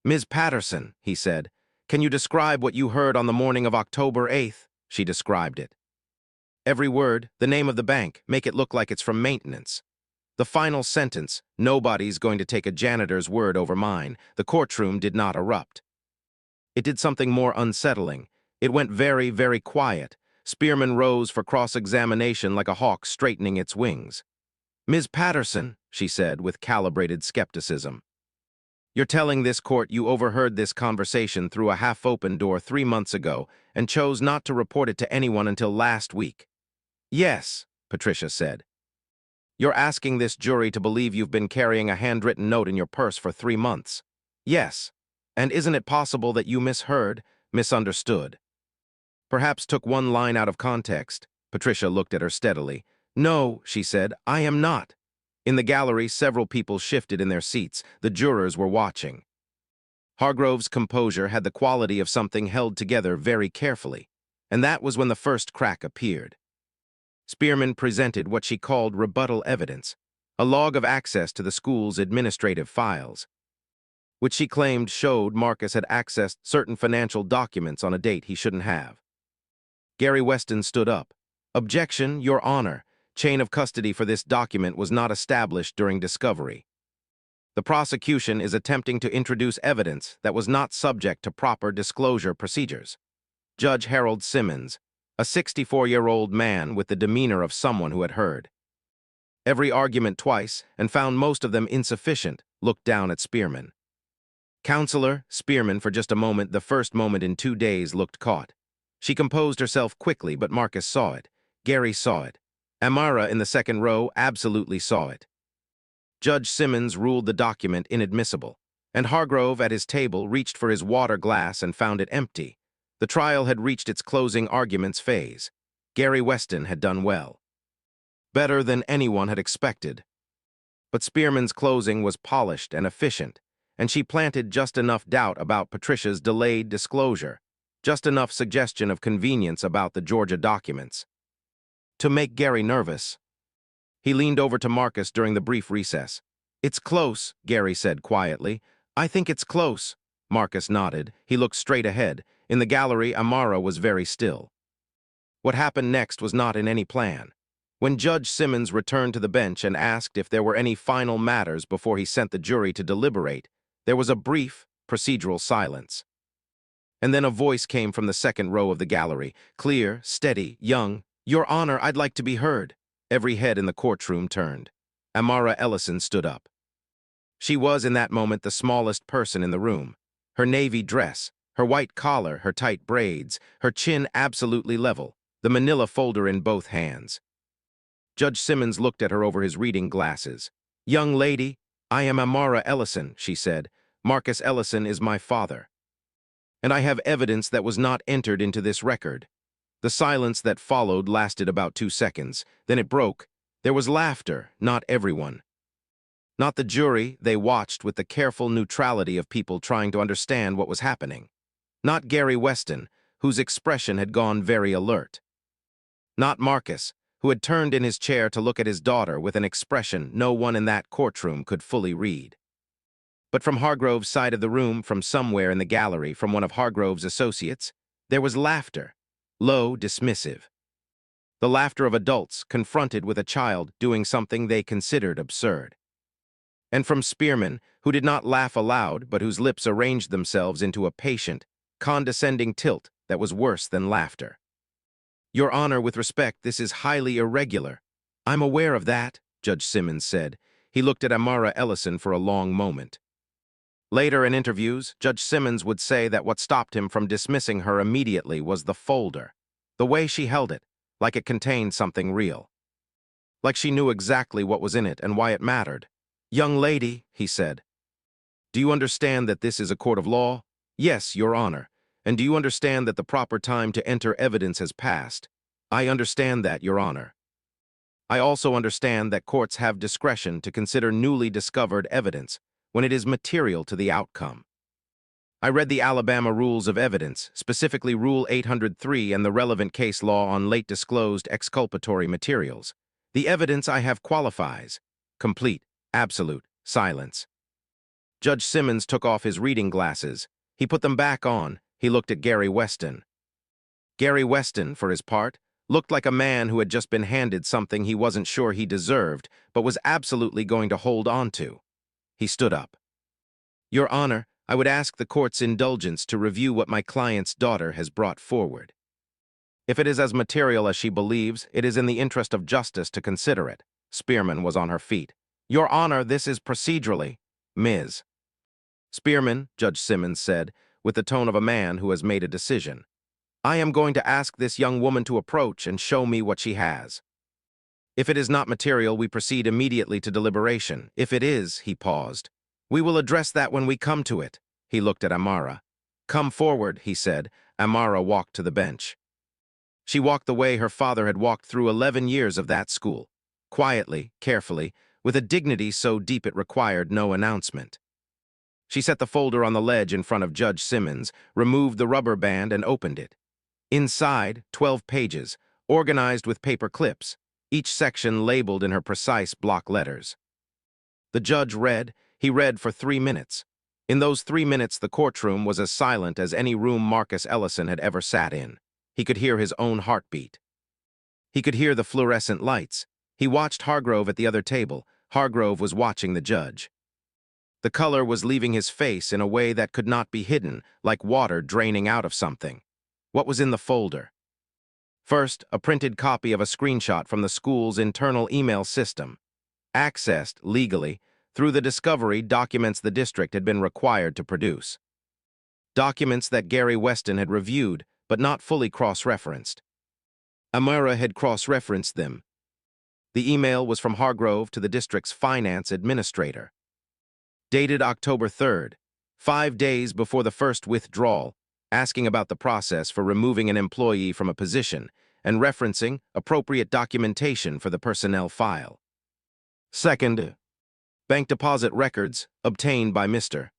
"Ms. Patterson," he said, "can you describe what you heard on the morning of October 8th? She described it. Every word, the name of the bank, make it look like it's from maintenance. The final sentence, nobody's going to take a janitor's word over mine. The courtroom did not erupt. It did something more unsettling. It went very, very quiet. Spearman rose for cross-examination like a hawk straightening its wings. "Ms. Patterson," she said with calibrated skepticism, "you're telling this court you overheard this conversation through a half-open door 3 months ago and chose not to report it to anyone until last week." "Yes," Patricia said. "You're asking this jury to believe you've been carrying a handwritten note in your purse for 3 months. Yes. And isn't it possible that you misheard, misunderstood? Perhaps took one line out of context?" Patricia looked at her steadily. "No," she said, "I am not." In the gallery, several people shifted in their seats. The jurors were watching. Hargrove's composure had the quality of something held together very carefully, and that was when the first crack appeared. Spearman presented what she called rebuttal evidence, a log of access to the school's administrative files, which she claimed showed Marcus had accessed certain financial documents on a date he shouldn't have. Gary Weston stood up. "Objection, Your Honor. Chain of custody for this document was not established during discovery. The prosecution is attempting to introduce evidence that was not subject to proper disclosure procedures." Judge Harold Simmons, a 64-year-old man with the demeanor of someone who had heard every argument twice and found most of them insufficient, looked down at Spearman. "Counselor," Spearman, for just a moment, the first moment in 2 days, looked caught. She composed herself quickly, but Marcus saw it. Gary saw it. Amara in the second row absolutely saw it. Judge Simmons ruled the document inadmissible, and Hargrove at his table reached for his water glass and found it empty. The trial had reached its closing arguments phase. Gary Weston had done well. Better than anyone had expected. But Spearman's closing was polished and efficient, and she planted just enough doubt about Patricia's delayed disclosure, just enough suggestion of convenience about the Georgia documents, to make Gary nervous. He leaned over to Marcus during the brief recess. "It's close," Gary said quietly. "I think it's close." Marcus nodded. He looked straight ahead. In the gallery, Amara was very still. What happened next was not in any plan. When Judge Simmons returned to the bench and asked if there were any final matters before he sent the jury to deliberate, there was a brief, procedural silence. And then a voice came from the second row of the gallery, clear, steady, young. "Your Honor, I'd like to be heard." Every head in the courtroom turned. Amara Ellison stood up. She was, in that moment, the smallest person in the room. Her navy dress, her white collar, her tight braids, her chin absolutely level, the manila folder in both hands. Judge Simmons looked at her over his reading glasses. "Young lady, I am Amara Ellison," she said. "Marcus Ellison is my father. And I have evidence that was not entered into this record." The silence that followed lasted about 2 seconds. Then it broke. There was laughter, not everyone. Not the jury, they watched with the careful neutrality of people trying to understand what was happening. Not Gary Weston, whose expression had gone very alert. Not Marcus, who had turned in his chair to look at his daughter with an expression no one in that courtroom could fully read. But from Hargrove's side of the room, from somewhere in the gallery, from one of Hargrove's associates, there was laughter, low, dismissive. The laughter of adults confronted with a child doing something they considered absurd. And from Spearman, who did not laugh aloud, but whose lips arranged themselves into a patient, condescending tilt that was worse than laughter. "Your Honor, with respect, this is highly irregular." "I'm aware of that," Judge Simmons said. He looked at Amara Ellison for a long moment. Later in interviews, Judge Simmons would say that what stopped him from dismissing her immediately was the folder, the way she held it, like it contained something real. Like she knew exactly what was in it and why it mattered. "Young lady," he said, "do you understand that this is a court of law?" "Yes, Your Honor." "And do you understand that the proper time to enter evidence has passed?" "I understand that, Your Honor." "I also understand that courts have discretion to consider newly discovered evidence when it is material to the outcome. I read the Alabama Rules of Evidence, specifically Rule 803 and the relevant case law on late disclosed exculpatory materials. The evidence I have qualifies. Complete, absolute, silence." Judge Simmons took off his reading glasses. He put them back on. He looked at Gary Weston. Gary Weston, for his part, looked like a man who had just been handed something he wasn't sure he deserved, but was absolutely going to hold on to. He stood up. "Your Honor, I would ask the court's indulgence to review what my client's daughter has brought forward. If it is as material as she believes, it is in the interest of justice to consider it." Spearman was on her feet. "Your Honor, this is procedurally—" "Ms. Spearman," Judge Simmons said, with the tone of a man who has made a decision, "I am going to ask this young woman to approach and show me what she has. If it is not material, we proceed immediately to deliberation. If it is," he paused, "we will address that when we come to it." He looked at Amara. "Come forward," he said. Amara walked to the bench. She walked the way her father had walked through 11 years of that school, quietly, carefully, with a dignity so deep it required no announcement. She set the folder on the ledge in front of Judge Simmons, removed the rubber band, and opened it. Inside, 12 pages, organized with paper clips, each section labeled in her precise block letters. The judge read. He read for 3 minutes. In those 3 minutes, the courtroom was as silent as any room Marcus Ellison had ever sat in. He could hear his own heartbeat. He could hear the fluorescent lights. He watched Hargrove at the other table. Hargrove was watching the judge. The color was leaving his face in a way that could not be hidden, like water draining out of something. What was in the folder? First, a printed copy of a screenshot from the school's internal email system, accessed legally through the discovery documents the district had been required to produce. Documents that Gary Weston had reviewed, but not fully cross-referenced. Amara had cross-referenced them. The email was from Hargrove to the district's finance administrator. Dated October 3rd, 5 days before the first withdrawal, asking about the process for removing an employee from a position and referencing appropriate documentation for the personnel file. Second, bank deposit records obtained by Mr.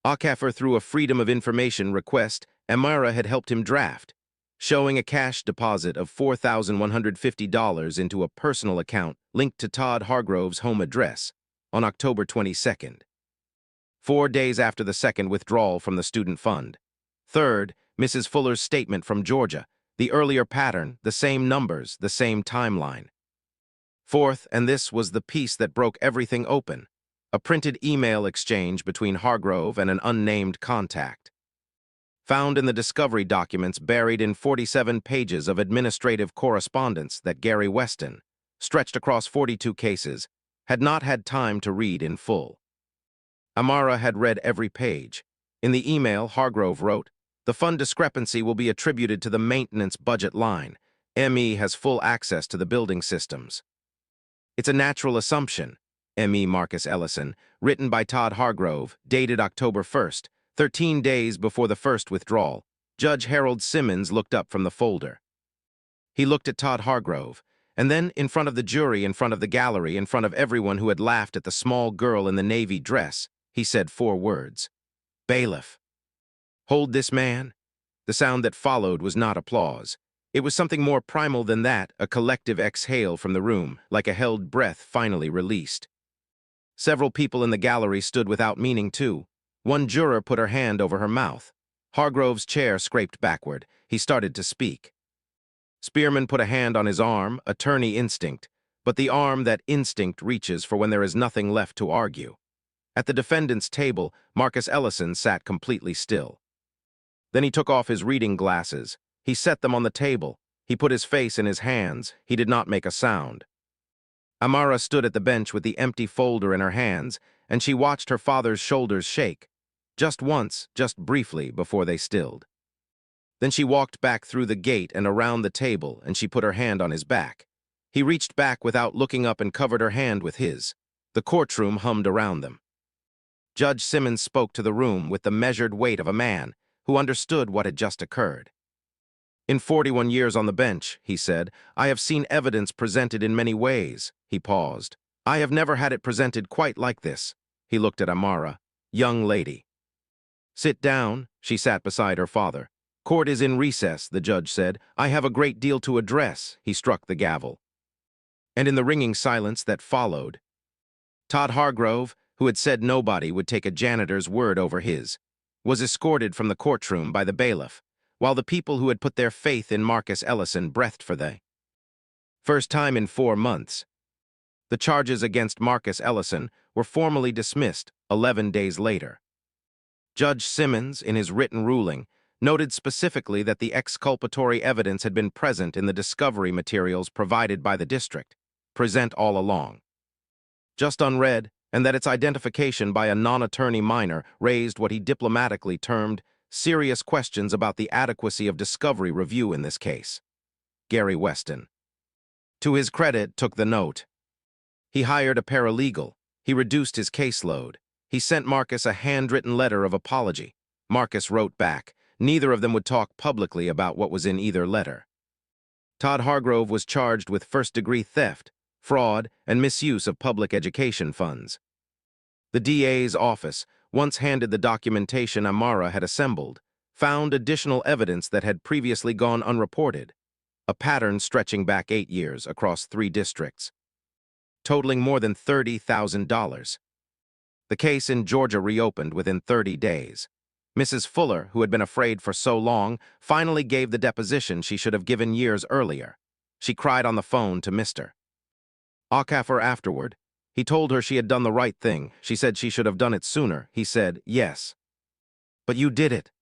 Acaffer through a Freedom of Information request Amara had helped him draft, showing a cash deposit of $4,150 into a personal account linked to Todd Hargrove's home address on October 22nd. 4 days after the second withdrawal from the student fund. Third, Mrs. Fuller's statement from Georgia, the earlier pattern, the same numbers, the same timeline. Fourth, and this was the piece that broke everything open, a printed email exchange between Hargrove and an unnamed contact. Found in the discovery documents buried in 47 pages of administrative correspondence that Gary Weston, stretched across 42 cases, had not had time to read in full. Amara had read every page. In the email, Hargrove wrote, "The fund discrepancy will be attributed to the maintenance budget line. ME has full access to the building systems." "It's a natural assumption." ME Marcus Ellison, written by Todd Hargrove, dated October 1st, 13 days before the first withdrawal. Judge Harold Simmons looked up from the folder. He looked at Todd Hargrove, and then, in front of the jury, in front of the gallery, in front of everyone who had laughed at the small girl in the navy dress, he said 4 words. "Bailiff." "Hold this man." The sound that followed was not applause. It was something more primal than that, a collective exhale from the room, like a held breath finally released. Several people in the gallery stood without meaning, too. One juror put her hand over her mouth. Hargrove's chair scraped backward. He started to speak. Spearman put a hand on his arm, attorney instinct, but the arm that instinct reaches for when there is nothing left to argue. At the defendant's table, Amara Ellison sat completely still. Then he took off his reading glasses. He set them on the table. He put his face in his hands. He did not make a sound. Amara stood at the bench with the empty folder in her hands, and she watched her father's shoulders shake. Just once, just briefly, before they stilled. Then she walked back through the gate and around the table, and she put her hand on his back. He reached back without looking up and covered her hand with his. The courtroom hummed around them. Judge Simmons spoke to the room with the measured weight of a man who understood what had just occurred. In 41 years on the bench, he said, I have seen evidence presented in many ways. He paused. I have never had it presented quite like this. He looked at Amara. Young lady. Sit down. She sat beside her father. Court is in recess, the judge said. I have a great deal to address. He struck the gavel. And in the ringing silence that followed, Todd Hargrove, who had said nobody would take a janitor's word over his, was escorted from the courtroom by the bailiff, while the people who had put their faith in Amara Ellison breathed for the first time in 4 months. The charges against Amara Ellison were formally dismissed 11 days later. Judge Simmons, in his written ruling, noted specifically that the exculpatory evidence had been present in the discovery materials provided by the district, present all along, just unread, and that its identification by a non-attorney minor raised what he diplomatically termed serious questions about the adequacy of discovery review in this case. Gary Weston, to his credit, took the note. He hired a paralegal. He reduced his caseload. He sent Marcus a handwritten letter of apology. Marcus wrote back. Neither of them would talk publicly about what was in either letter. Todd Hargrove was charged with first-degree theft, fraud, and misuse of public education funds. The DA's office, once handed the documentation Amara had assembled, found additional evidence that had previously gone unreported, a pattern stretching back 8 years across 3 districts, totaling more than $30,000. The case in Georgia reopened within 30 days. Mrs. Fuller, who had been afraid for so long, finally gave the deposition she should have given years earlier. She cried on the phone to Mr. Acaffer afterward. He told her she had done the right thing. She said she should have done it sooner. He said, yes. But you did it.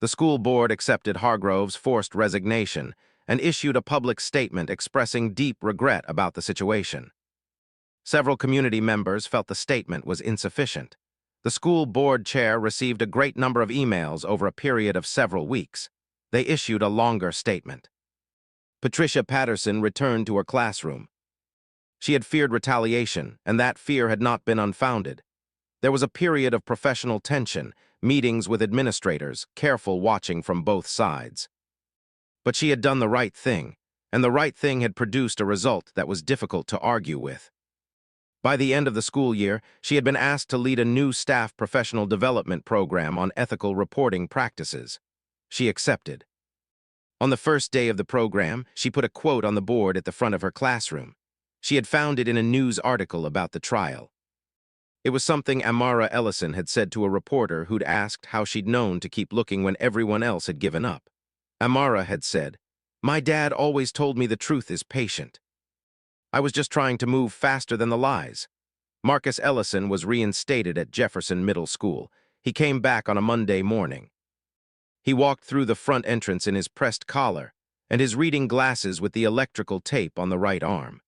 The school board accepted Hargrove's forced resignation and issued a public statement expressing deep regret about the situation. Several community members felt the statement was insufficient. The school board chair received a great number of emails over a period of several weeks. They issued a longer statement. Patricia Patterson returned to her classroom. She had feared retaliation, and that fear had not been unfounded. There was a period of professional tension, meetings with administrators, careful watching from both sides. But she had done the right thing, and the right thing had produced a result that was difficult to argue with. By the end of the school year, she had been asked to lead a new staff professional development program on ethical reporting practices. She accepted. On the first day of the program, she put a quote on the board at the front of her classroom. She had found it in a news article about the trial. It was something Amara Ellison had said to a reporter who'd asked how she'd known to keep looking when everyone else had given up. Amara had said, "My dad always told me the truth is patient. I was just trying to move faster than the lies." Amara Ellison was reinstated at Jefferson Middle School. He came back on a Monday morning. He walked through the front entrance in his pressed collar and his reading glasses with the electrical tape on the right arm.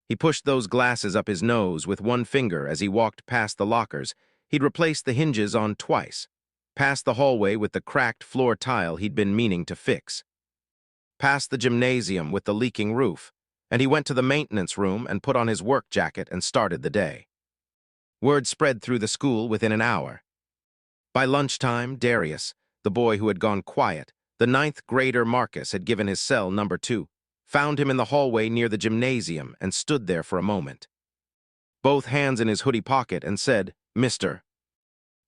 He pushed those glasses up his nose with one finger as he walked past the lockers he'd replaced the hinges on twice, past the hallway with the cracked floor tile he'd been meaning to fix, past the gymnasium with the leaking roof, and he went to the maintenance room and put on his work jacket and started the day. Word spread through the school within an hour. By lunchtime, Darius, the boy who had gone quiet, the 9th grader Marcus had given his cell number 2, found him in the hallway near the gymnasium and stood there for a moment, both hands in his hoodie pocket, and said, "Mr.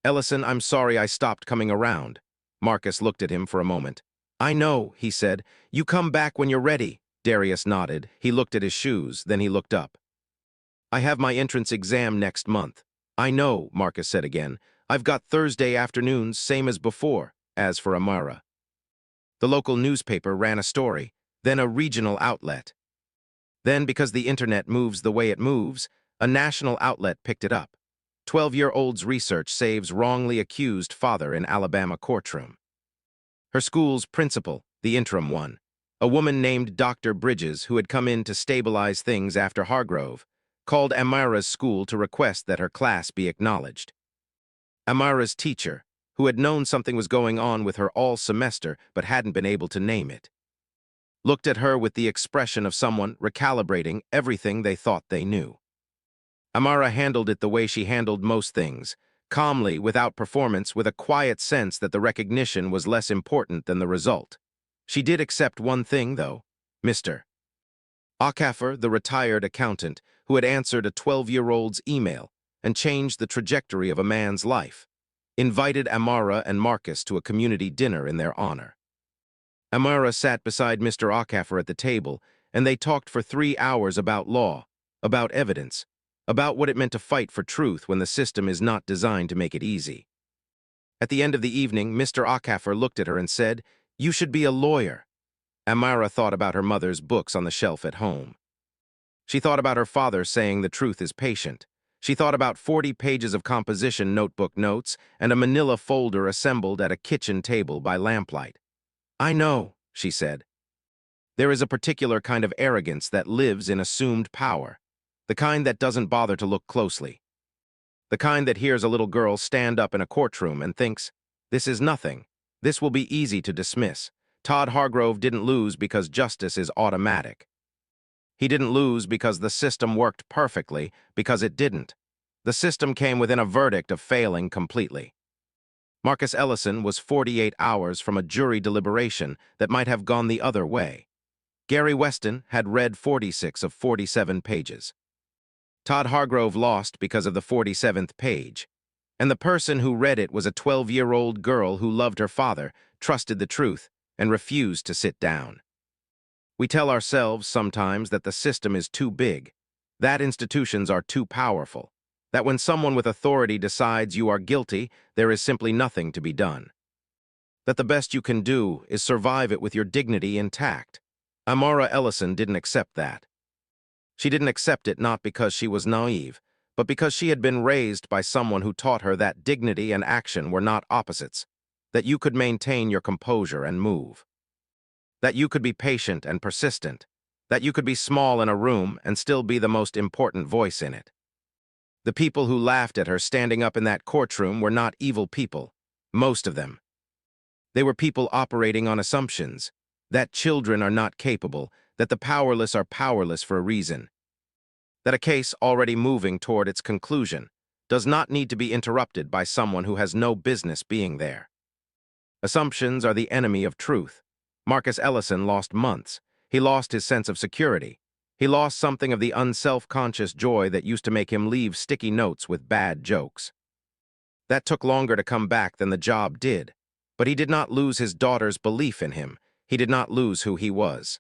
Ellison, I'm sorry I stopped coming around." Marcus looked at him for a moment. "I know," he said. "You come back when you're ready." Darius nodded. He looked at his shoes, then he looked up. "I have my entrance exam next month." "I know," Marcus said again. "I've got Thursday afternoons, same as before." As for Amara, the local newspaper ran a story, then a regional outlet. Then, because the internet moves the way it moves, a national outlet picked it up. 12-year-old's research saves wrongly accused father in Alabama courtroom. Her school's principal, the interim one, a woman named Dr. Bridges who had come in to stabilize things after Hargrove, called Amara's school to request that her class be acknowledged. Amara's teacher, who had known something was going on with her all semester but hadn't been able to name it, looked at her with the expression of someone recalibrating everything they thought they knew. Amara handled it the way she handled most things, calmly, without performance, with a quiet sense that the recognition was less important than the result. She did accept one thing, though. Mr. Acaffer, the retired accountant, who had answered a 12-year-old's email and changed the trajectory of a man's life, invited Amara and Marcus to a community dinner in their honor. Amara sat beside Mr. Acaffer at the table, and they talked for 3 hours about law, about evidence, about what it meant to fight for truth when the system is not designed to make it easy. At the end of the evening, Mr. Acaffer looked at her and said, "You should be a lawyer." Amara thought about her mother's books on the shelf at home. She thought about her father saying the truth is patient. She thought about 40 pages of composition notebook notes and a manila folder assembled at a kitchen table by lamplight. "I know," she said. "There is a particular kind of arrogance that lives in assumed power, the kind that doesn't bother to look closely. The kind that hears a little girl stand up in a courtroom and thinks, this is nothing. This will be easy to dismiss. Todd Hargrove didn't lose because justice is automatic. He didn't lose because the system worked perfectly, because it didn't. The system came within a verdict of failing completely." Marcus Ellison was 48 hours from a jury deliberation that might have gone the other way. Gary Weston had read 46 of 47 pages. Todd Hargrove lost because of the 47th page, and the person who read it was a 12-year-old girl who loved her father, trusted the truth, and refused to sit down. We tell ourselves sometimes that the system is too big, that institutions are too powerful, that when someone with authority decides you are guilty, there is simply nothing to be done. That the best you can do is survive it with your dignity intact. Amara Ellison didn't accept that. She didn't accept it not because she was naive, but because she had been raised by someone who taught her that dignity and action were not opposites, that you could maintain your composure and move, that you could be patient and persistent, that you could be small in a room and still be the most important voice in it. The people who laughed at her standing up in that courtroom were not evil people, most of them. They were people operating on assumptions, that children are not capable, that the powerless are powerless for a reason, that a case already moving toward its conclusion does not need to be interrupted by someone who has no business being there. Assumptions are the enemy of truth. Marcus Ellison lost months. He lost his sense of security. He lost something of the unself-conscious joy that used to make him leave sticky notes with bad jokes. That took longer to come back than the job did, but he did not lose his daughter's belief in him. He did not lose who he was.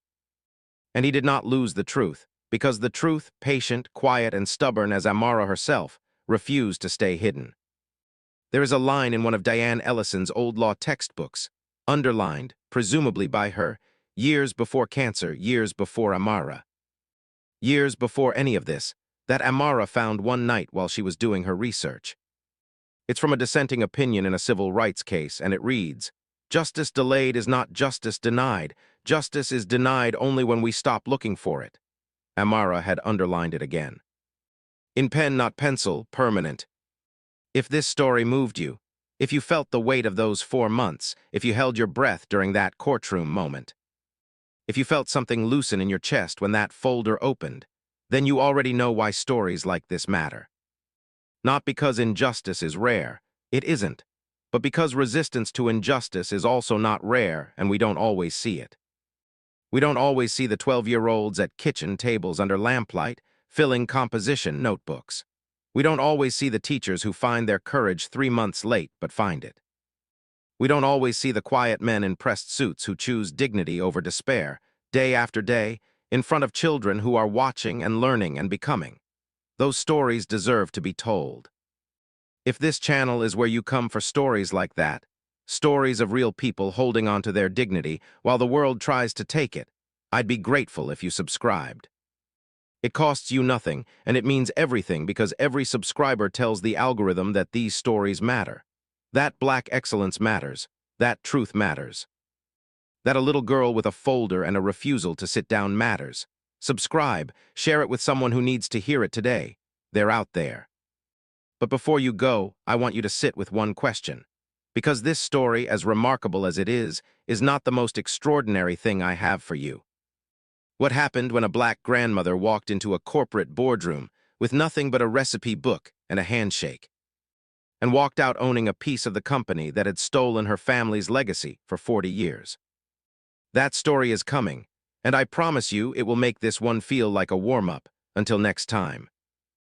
And he did not lose the truth, because the truth, patient, quiet, and stubborn as Amara herself, refused to stay hidden. There is a line in one of Diane Ellison's old law textbooks, underlined, presumably by her, years before cancer, years before Amara. Years before any of this, that Amara found one night while she was doing her research. It's from a dissenting opinion in a civil rights case, and it reads, "Justice delayed is not justice denied. Justice is denied only when we stop looking for it." Amara had underlined it again. In pen, not pencil, permanent. If this story moved you, if you felt the weight of those 4 months, if you held your breath during that courtroom moment, if you felt something loosen in your chest when that folder opened, then you already know why stories like this matter. Not because injustice is rare, it isn't, but because resistance to injustice is also not rare and we don't always see it. We don't always see the 12-year-olds at kitchen tables under lamplight, filling composition notebooks. We don't always see the teachers who find their courage 3 months late but find it. We don't always see the quiet men in pressed suits who choose dignity over despair, day after day, in front of children who are watching and learning and becoming. Those stories deserve to be told. If this channel is where you come for stories like that, stories of real people holding on to their dignity while the world tries to take it, I'd be grateful if you subscribed. It costs you nothing, and it means everything because every subscriber tells the algorithm that these stories matter. That black excellence matters. That truth matters. That a little girl with a folder and a refusal to sit down matters. Subscribe, share it with someone who needs to hear it today. They're out there. But before you go, I want you to sit with one question. Because this story, as remarkable as it is not the most extraordinary thing I have for you. What happened when a black grandmother walked into a corporate boardroom with nothing but a recipe book and a handshake, and walked out owning a piece of the company that had stolen her family's legacy for 40 years? That story is coming, and I promise you it will make this one feel like a warm-up. Until next time.